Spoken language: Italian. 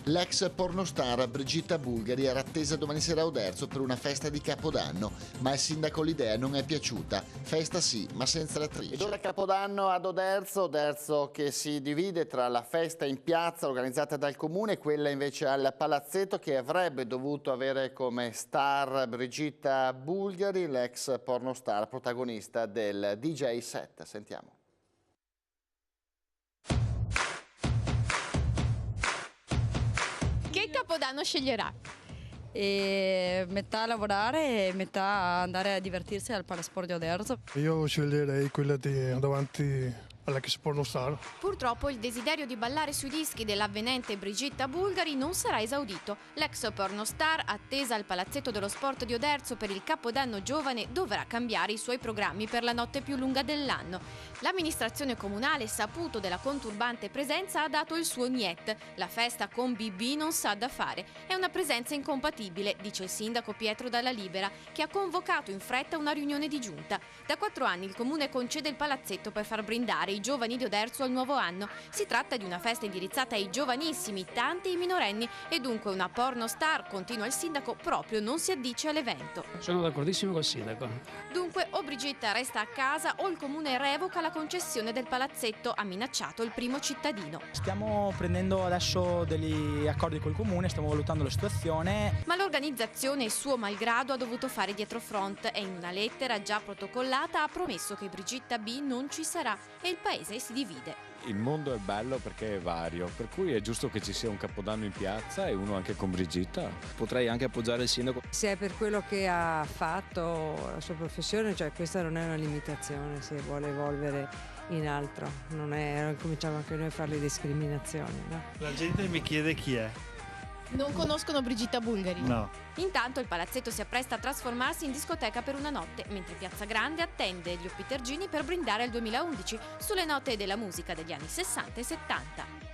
L'ex pornostar Brigitta Bulgari era attesa domani sera a Oderzo per una festa di Capodanno, ma al sindaco l'idea non è piaciuta. Festa sì, ma senza l'attrice. Ed ora Capodanno ad Oderzo che si divide tra la festa in piazza organizzata dal comune e quella invece al palazzetto, che avrebbe dovuto avere come star Brigitta Bulgari, l'ex pornostar protagonista del DJ set. Sentiamo. Che Capodanno sceglierà? Metà lavorare e metà andare a divertirsi al Palasport di Oderzo. Io sceglierei quella di davanti all'ex pornostar. Purtroppo il desiderio di ballare sui dischi dell'avvenente Brigitta Bulgari non sarà esaudito. L'ex pornostar, attesa al Palazzetto dello Sport di Oderzo per il Capodanno giovane, dovrà cambiare i suoi programmi per la notte più lunga dell'anno. L'amministrazione comunale, saputo della conturbante presenza, ha dato il suo niet. La festa con BB non sa da fare. È una presenza incompatibile, dice il sindaco Pietro Dalla Libera, che ha convocato in fretta una riunione di giunta. Da 4 anni il comune concede il palazzetto per far brindare i giovani di Oderzo al nuovo anno. Si tratta di una festa indirizzata ai giovanissimi, tanti i minorenni, e dunque una pornostar, continua il sindaco, proprio non si addice all'evento. Sono d'accordissimo col sindaco. Dunque o Brigitta resta a casa o il comune revoca la concessione del palazzetto, ha minacciato il primo cittadino. Stiamo prendendo adesso degli accordi col comune, stiamo valutando la situazione. Ma l'organizzazione, suo malgrado, ha dovuto fare dietrofront e in una lettera già protocollata ha promesso che Brigitta B non ci sarà e il paese si divide. Il mondo è bello perché è vario, per cui è giusto che ci sia un Capodanno in piazza e uno anche con Brigitta. Potrei anche appoggiare il sindaco. Se è per quello che ha fatto, la sua professione, cioè questa non è una limitazione, se vuole evolvere in altro, non cominciamo anche noi a fare le discriminazioni, no? La gente mi chiede chi è. Non conoscono Brigitta Bulgari? No. Intanto il palazzetto si appresta a trasformarsi in discoteca per una notte, mentre Piazza Grande attende gli Oppitergini per brindare al 2011 sulle note della musica degli anni 60 e 70.